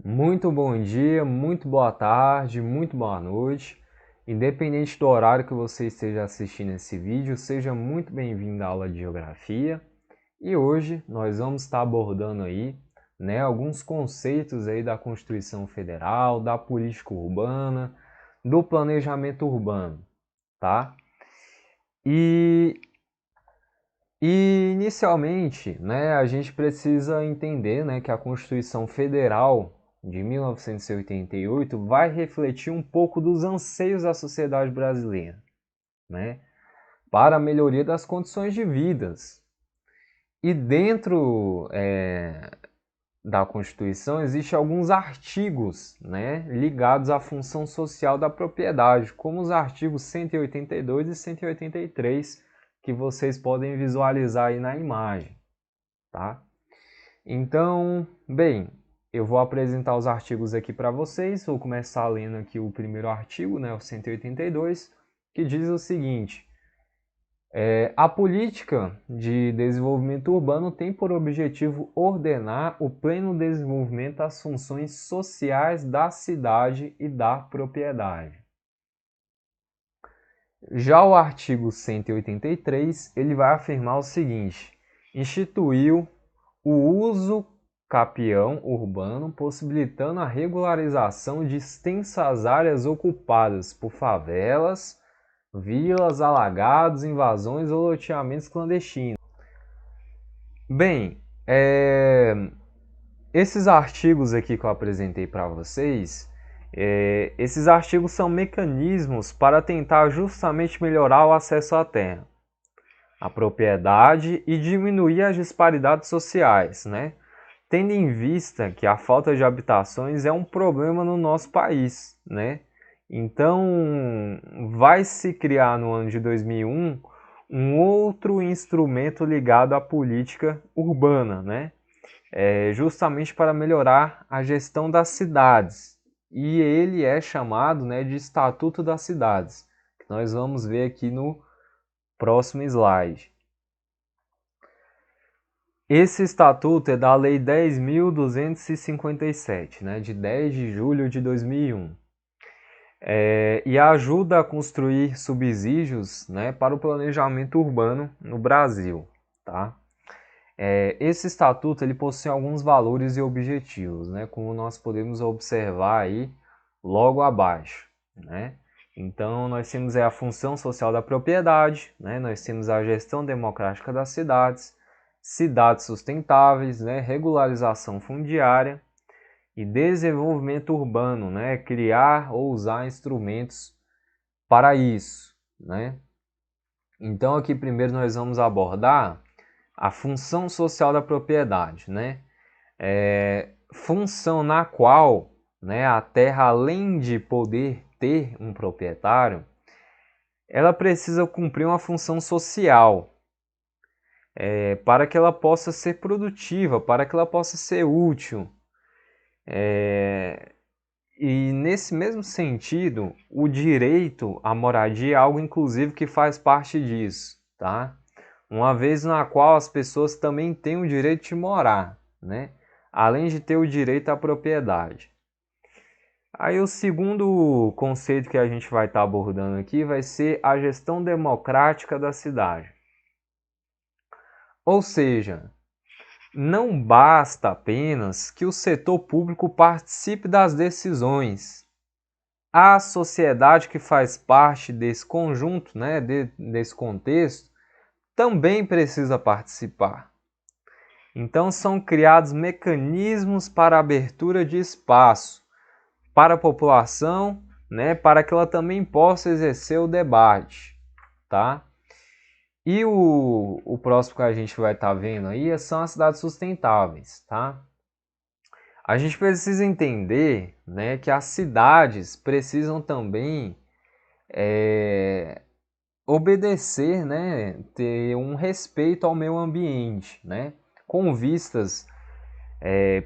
Muito bom dia, muito boa tarde, muito boa noite. Independente do horário que você esteja assistindo esse vídeo, seja muito bem-vindo à aula de Geografia. E hoje nós vamos estar abordando aí, alguns conceitos aí da Constituição Federal, da política urbana, do planejamento urbano, tá? E, inicialmente, a gente precisa entender, que a Constituição Federal de 1988 vai refletir um pouco dos anseios da sociedade brasileira, né, para a melhoria das condições de vidas. E dentro da Constituição existem alguns artigos, ligados à função social da propriedade, como os artigos 182 e 183, que vocês podem visualizar aí na imagem, tá? Então, bem, eu vou apresentar os artigos aqui para vocês. Vou começar lendo aqui o primeiro artigo, o 182, que diz o seguinte: a política de desenvolvimento urbano tem por objetivo ordenar o pleno desenvolvimento das funções sociais da cidade e da propriedade. Já o artigo 183, ele vai afirmar o seguinte: instituiu o uso capião urbano, possibilitando a regularização de extensas áreas ocupadas por favelas, vilas, alagados, invasões ou loteamentos clandestinos. Bem, esses artigos aqui que eu apresentei para vocês, esses artigos são mecanismos para tentar justamente melhorar o acesso à terra, à propriedade e diminuir as disparidades sociais, tendo em vista que a falta de habitações é um problema no nosso país, Então, vai se criar no ano de 2001 um outro instrumento ligado à política urbana, justamente para melhorar a gestão das cidades. E ele é chamado, de Estatuto das Cidades, que nós vamos ver aqui no próximo slide. Esse estatuto é da Lei 10.257, de 10 de julho de 2001. E ajuda a construir subsídios, para o planejamento urbano no Brasil. Tá? Esse estatuto ele possui alguns valores e objetivos, como nós podemos observar aí logo abaixo. Então, nós temos a função social da propriedade, nós temos a gestão democrática das cidades sustentáveis, regularização fundiária e desenvolvimento urbano, criar ou usar instrumentos para isso. Então aqui primeiro nós vamos abordar a função social da propriedade, função na qual a terra, além de poder ter um proprietário, ela precisa cumprir uma função social, para que ela possa ser produtiva, para que ela possa ser útil. E nesse mesmo sentido, o direito à moradia é algo inclusive que faz parte disso, tá? Uma vez na qual as pessoas também têm o direito de morar, além de ter o direito à propriedade. Aí o segundo conceito que a gente vai estar abordando aqui vai ser a gestão democrática da cidade. Ou seja, não basta apenas que o setor público participe das decisões. A sociedade que faz parte desse conjunto, desse contexto, também precisa participar. Então são criados mecanismos para a abertura de espaço para a população, para que ela também possa exercer o debate, tá? E o próximo que a gente vai estar vendo aí são as cidades sustentáveis, tá? A gente precisa entender, que as cidades precisam também obedecer, ter um respeito ao meio ambiente, com vistas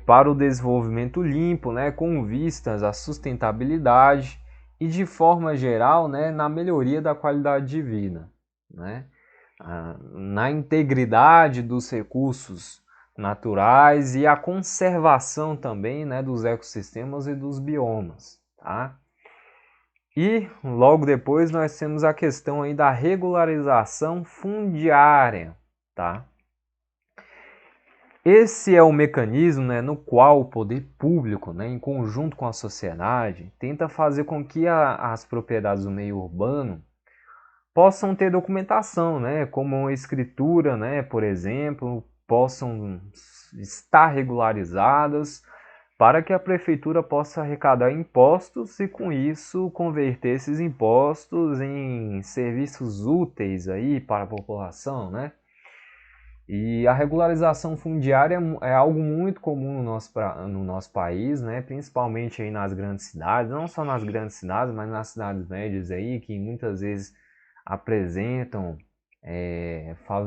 para o desenvolvimento limpo, com vistas à sustentabilidade e de forma geral, na melhoria da qualidade de vida, na integridade dos recursos naturais e a conservação também, né, dos ecossistemas e dos biomas, tá? E logo depois nós temos a questão aí da regularização fundiária, tá? Esse é o mecanismo, né, no qual o poder público, né, em conjunto com a sociedade, tenta fazer com que as propriedades do meio urbano possam ter documentação, né, como uma escritura, né, por exemplo, possam estar regularizadas para que a prefeitura possa arrecadar impostos e com isso converter esses impostos em serviços úteis aí para a população, né? E a regularização fundiária é algo muito comum no nosso país, né? Principalmente aí nas grandes cidades, não só nas grandes cidades, mas nas cidades médias aí, que muitas vezes apresentam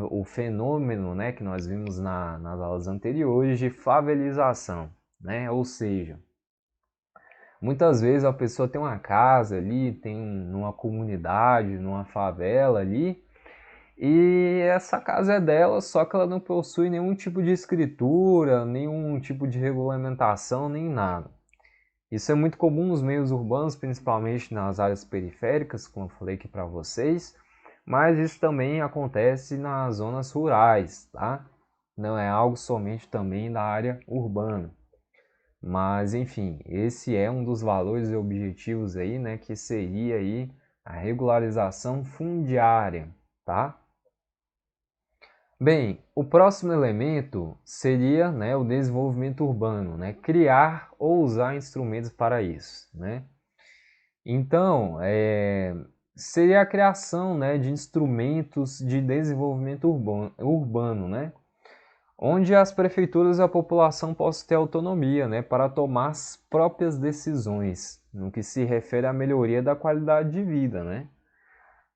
o fenômeno, né, que nós vimos nas aulas anteriores de favelização, né? Ou seja, muitas vezes a pessoa tem uma casa ali, tem numa comunidade, numa favela ali, e essa casa é dela, só que ela não possui nenhum tipo de escritura, nenhum tipo de regulamentação, nem nada. Isso é muito comum nos meios urbanos, principalmente nas áreas periféricas, como eu falei aqui para vocês, mas isso também acontece nas zonas rurais, tá? Não é algo somente também da área urbana. Mas enfim, esse é um dos valores e objetivos aí, né, que seria aí a regularização fundiária, tá? Bem, o próximo elemento seria, né, o desenvolvimento urbano, né, criar ou usar instrumentos para isso, né? Então, seria a criação, né, de instrumentos de desenvolvimento urbano, né? Onde as prefeituras e a população possam ter autonomia, né, para tomar as próprias decisões no que se refere à melhoria da qualidade de vida, né?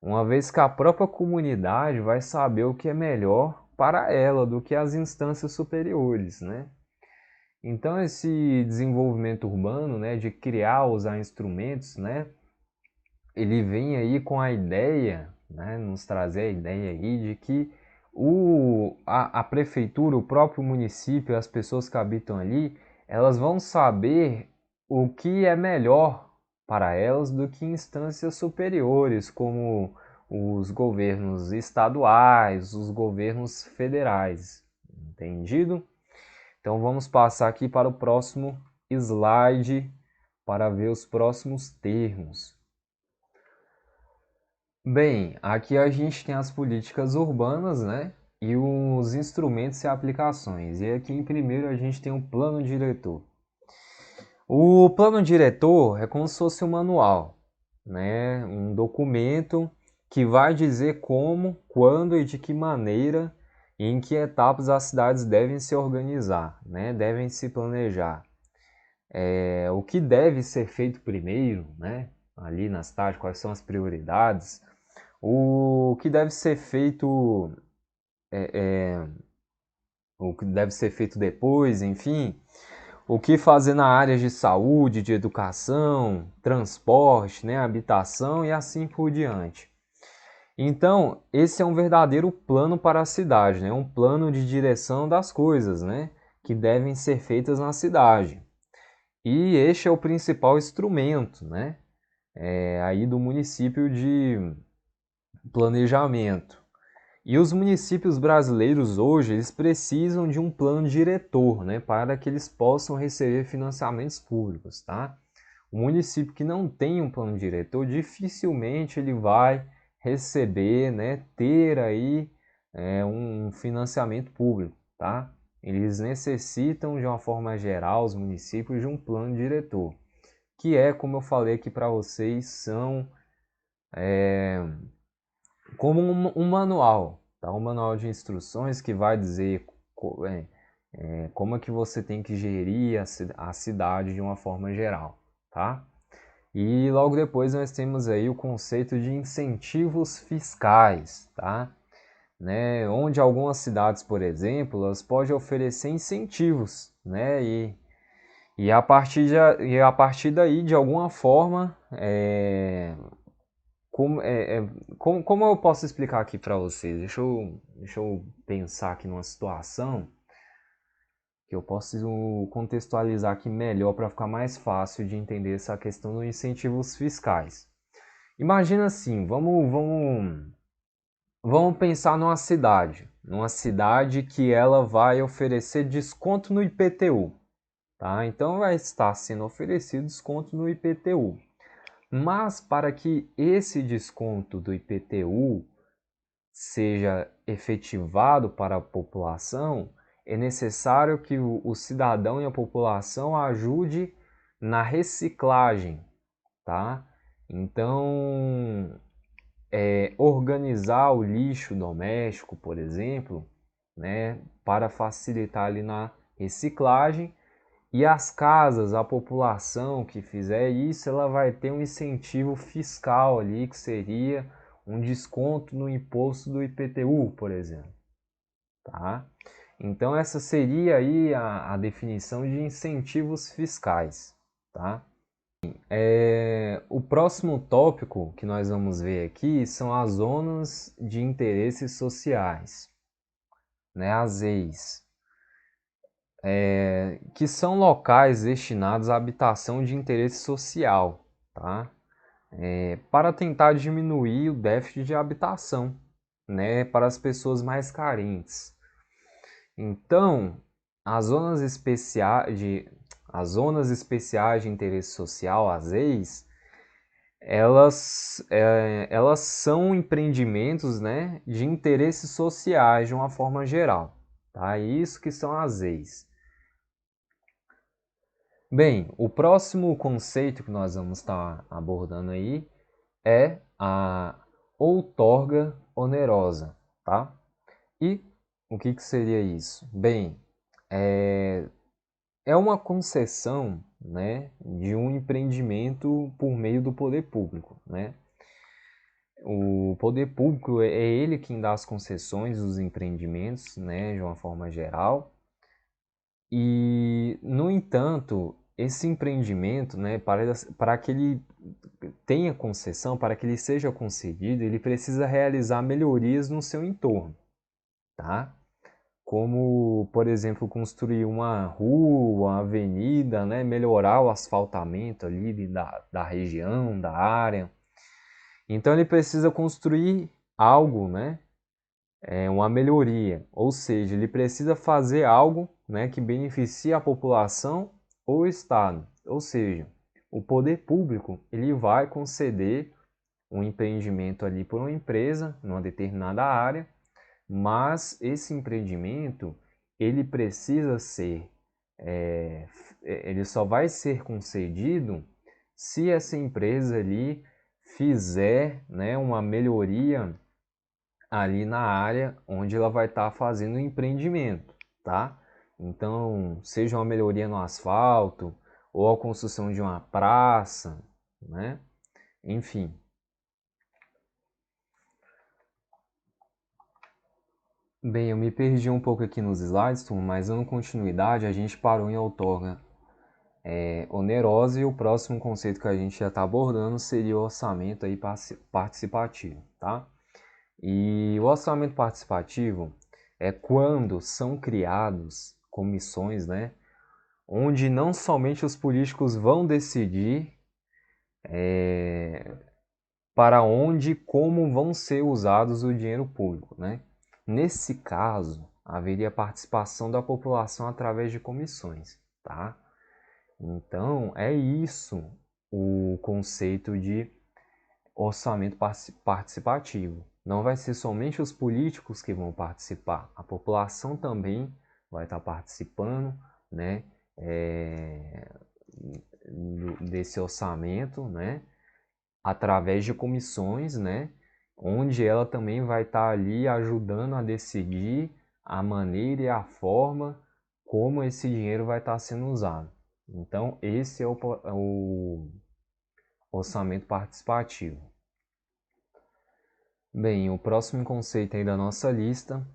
Uma vez que a própria comunidade vai saber o que é melhor para ela do que as instâncias superiores, né? Então esse desenvolvimento urbano, né, de criar, usar instrumentos, né, ele vem aí com a ideia, né, nos trazer a ideia aí de que a prefeitura, o próprio município, as pessoas que habitam ali, elas vão saber o que é melhor para elas do que instâncias superiores, como os governos estaduais, os governos federais. Entendido? Então vamos passar aqui para o próximo slide para ver os próximos termos. Bem, aqui a gente tem as políticas urbanas, né? E os instrumentos e aplicações. E aqui em primeiro a gente tem o plano diretor. O plano diretor é como se fosse um manual, né? Um documento que vai dizer como, quando e de que maneira e em que etapas as cidades devem se organizar, né? Devem se planejar. O que deve ser feito primeiro, né? Ali na cidade, quais são as prioridades, o que deve ser feito, o que deve ser feito depois, enfim, o que fazer na área de saúde, de educação, transporte, né, habitação e assim por diante. Então, esse é um verdadeiro plano para a cidade, né? Um plano de direção das coisas, né? Que devem ser feitas na cidade. E este é o principal instrumento, né? Aí do município de planejamento. E os municípios brasileiros hoje, eles precisam de um plano diretor, né, para que eles possam receber financiamentos públicos, tá? O município que não tem um plano diretor, dificilmente ele vai receber, né, ter aí um financiamento público, tá? Eles necessitam, de uma forma geral, os municípios, de um plano diretor, que é, como eu falei aqui para vocês, são como um manual, tá? Um manual de instruções que vai dizer como é que você tem que gerir a cidade de uma forma geral, tá? E logo depois nós temos aí o conceito de incentivos fiscais, tá? Né? Onde algumas cidades, por exemplo, elas podem oferecer incentivos, né? E a partir daí, de alguma forma, como eu posso explicar aqui para vocês? Deixa eu pensar aqui numa situação. que eu posso contextualizar aqui melhor para ficar mais fácil de entender essa questão dos incentivos fiscais. Imagina assim, vamos pensar numa cidade que ela vai oferecer desconto no IPTU, tá? Então vai estar sendo oferecido desconto no IPTU. Mas para que esse desconto do IPTU seja efetivado para a população, é necessário que o cidadão e a população ajude na reciclagem, tá? Então, organizar o lixo doméstico, por exemplo, né, para facilitar ali na reciclagem. E as casas, a população que fizer isso, ela vai ter um incentivo fiscal ali, que seria um desconto no imposto do IPTU, por exemplo, tá? Então essa seria aí a definição de incentivos fiscais, tá? O próximo tópico que nós vamos ver aqui são as zonas de interesses sociais, né, as ZEIs, que são locais destinados à habitação de interesse social, tá? Para tentar diminuir o déficit de habitação, né, para as pessoas mais carentes. Então, as zonas especiais de interesse social, as ZEIs, elas são empreendimentos, né, de interesses sociais de uma forma geral, tá? Isso que são as ZEIs. Bem, o próximo conceito que nós vamos estar abordando aí é a outorga onerosa, tá? E o que seria isso? Bem, é uma concessão, né, de um empreendimento por meio do poder público, né? O poder público é ele quem dá as concessões dos empreendimentos, né, de uma forma geral. E, no entanto, esse empreendimento, né, para que ele tenha concessão, para que ele seja concedido, ele precisa realizar melhorias no seu entorno, tá? Como, por exemplo, construir uma rua, uma avenida, né, melhorar o asfaltamento ali da região, da área. Então ele precisa construir algo, né, uma melhoria, ou seja, ele precisa fazer algo, né, que beneficie a população ou o Estado. Ou seja, o poder público ele vai conceder um empreendimento ali por uma empresa numa determinada área, mas esse empreendimento ele precisa ser, ele só vai ser concedido se essa empresa ali fizer, né, uma melhoria ali na área onde ela vai estar fazendo o empreendimento, tá? Então, seja uma melhoria no asfalto ou a construção de uma praça, né? Enfim. Bem, eu me perdi um pouco aqui nos slides, turma, mas dando continuidade, a gente parou em outorga onerosa e o próximo conceito que a gente já está abordando seria o orçamento aí participativo, tá? E o orçamento participativo é quando são criados comissões, né, onde não somente os políticos vão decidir para onde e como vão ser usados o dinheiro público, né? Nesse caso, haveria participação da população através de comissões, tá? Então, é isso o conceito de orçamento participativo. Não vai ser somente os políticos que vão participar, a população também vai estar participando, né, desse orçamento, né, através de comissões, né, onde ela também vai estar ali ajudando a decidir a maneira e a forma como esse dinheiro vai estar sendo usado. Então, esse é o orçamento participativo. Bem, o próximo conceito aí da nossa lista,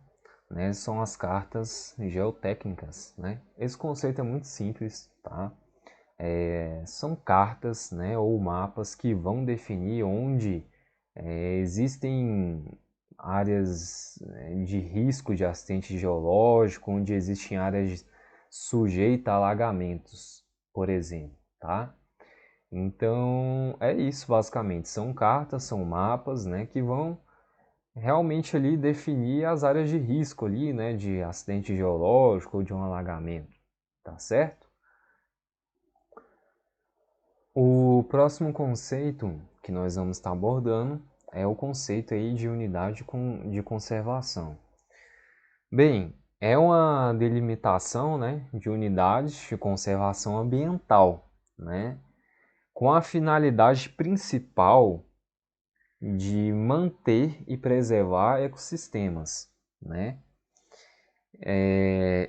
né, são as cartas geotécnicas, né? Esse conceito é muito simples, tá? São cartas, né, ou mapas que vão definir onde existem áreas de risco de acidente geológico, onde existem áreas sujeita a alagamentos, por exemplo, tá? Então, é isso basicamente. São cartas, são mapas, né, que vão realmente ali definir as áreas de risco ali, né, de acidente geológico ou de um alagamento, tá certo? O próximo conceito que nós vamos estar abordando é o conceito aí de unidade de conservação. Bem, é uma delimitação, né, de unidades de conservação ambiental, né, com a finalidade principal de manter e preservar ecossistemas, né,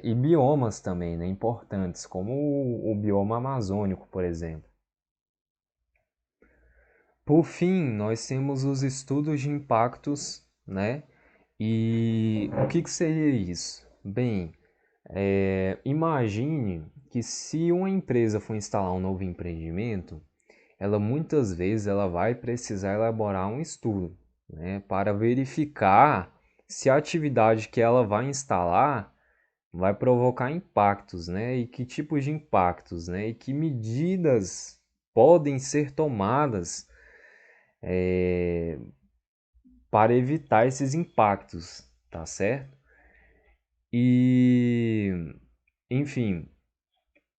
e biomas também, né, importantes, como o bioma amazônico, por exemplo. Por fim, nós temos os estudos de impactos, né? E o que seria isso? Bem, imagine que se uma empresa for instalar um novo empreendimento, ela muitas vezes ela vai precisar elaborar um estudo, né, para verificar se a atividade que ela vai instalar vai provocar impactos, né, e que tipos de impactos, né, e que medidas podem ser tomadas para evitar esses impactos, tá certo? E, enfim,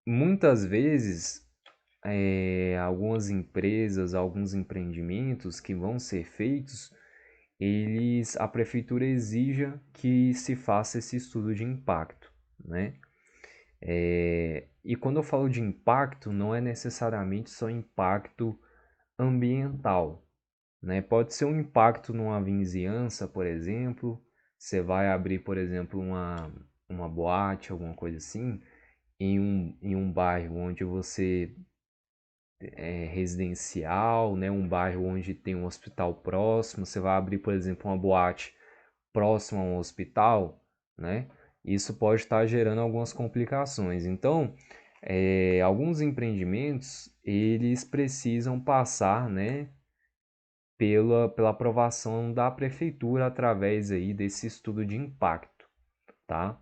muitas vezes algumas empresas, alguns empreendimentos que vão ser feitos, a prefeitura exija que se faça esse estudo de impacto, né? E quando eu falo de impacto, não é necessariamente só impacto ambiental, né? Pode ser um impacto numa vizinhança, por exemplo. Você vai abrir, por exemplo, uma boate, alguma coisa assim, em um bairro onde você é residencial, né? Um bairro onde tem um hospital próximo. Você vai abrir, por exemplo, uma boate próximo a um hospital, né? Isso pode estar gerando algumas complicações. Então, alguns empreendimentos eles precisam passar, né, pela aprovação da prefeitura através aí desse estudo de impacto, tá?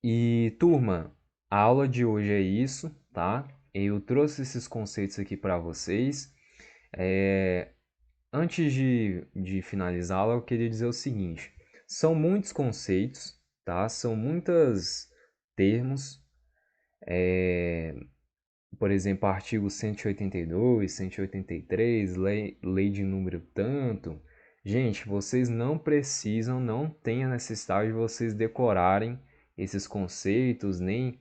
E turma, a aula de hoje é isso, tá? Eu trouxe esses conceitos aqui para vocês. Antes de finalizar a aula, eu queria dizer o seguinte: são muitos conceitos, tá? São muitos termos, por exemplo, artigo 182, 183, lei de número tanto. Gente, vocês não precisam, não tem a necessidade de vocês decorarem esses conceitos, nem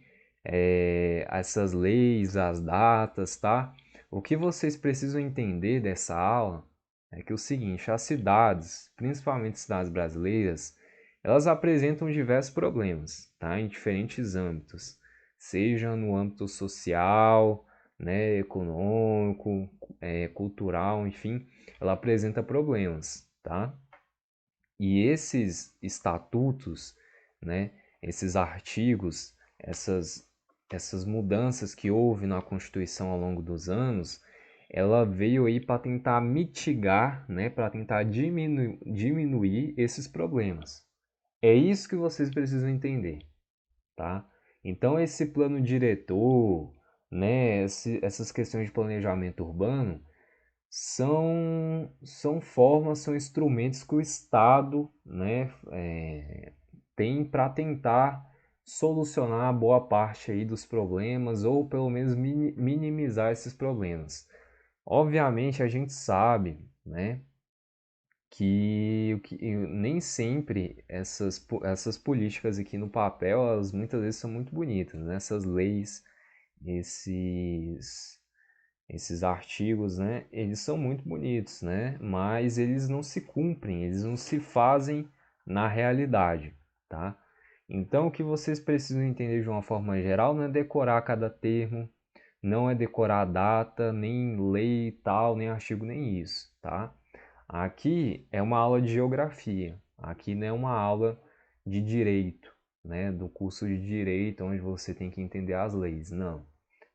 essas leis, as datas, tá? O que vocês precisam entender dessa aula é que o seguinte, as cidades, principalmente cidades brasileiras, elas apresentam diversos problemas, tá? Em diferentes âmbitos, seja no âmbito social, né, econômico, cultural, enfim, ela apresenta problemas, tá? E esses estatutos, né, esses artigos, essas mudanças que houve na Constituição ao longo dos anos, ela veio aí para tentar mitigar, né, para tentar diminuir esses problemas. É isso que vocês precisam entender, tá? Então esse plano diretor, né, essas questões de planejamento urbano são formas, são instrumentos que o Estado, né, tem para tentar solucionar boa parte aí dos problemas ou pelo menos minimizar esses problemas. Obviamente a gente sabe, né, que nem sempre essas políticas aqui no papel, elas muitas vezes são muito bonitas, né? Essas leis, esses esses artigos, né, eles são muito bonitos, né, mas eles não se cumprem, eles não se fazem na realidade, tá? Então, o que vocês precisam entender de uma forma geral não é decorar cada termo, não é decorar a data, nem lei e tal, nem artigo, nem isso, tá? Aqui é uma aula de geografia, aqui não é uma aula de direito, né, do curso de direito, onde você tem que entender as leis, não.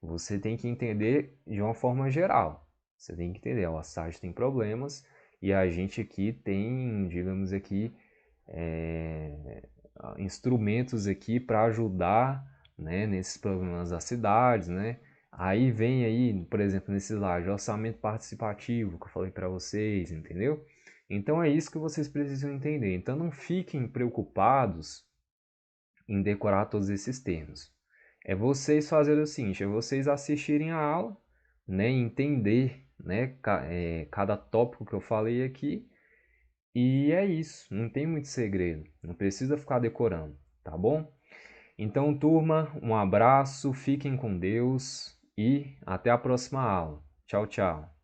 Você tem que entender de uma forma geral. Você tem que entender, ó, a cidade tem problemas e a gente aqui tem, digamos aqui, instrumentos aqui para ajudar né, nesses problemas das cidades, né? Aí vem aí, por exemplo, nesse slide, orçamento participativo que eu falei para vocês, entendeu? Então é isso que vocês precisam entender. Então não fiquem preocupados em decorar todos esses termos. É vocês fazerem o seguinte, é vocês assistirem a aula, né, entender, né, cada tópico que eu falei aqui, e é isso, não tem muito segredo, não precisa ficar decorando, tá bom? Então, turma, um abraço, fiquem com Deus e até a próxima aula. Tchau, tchau.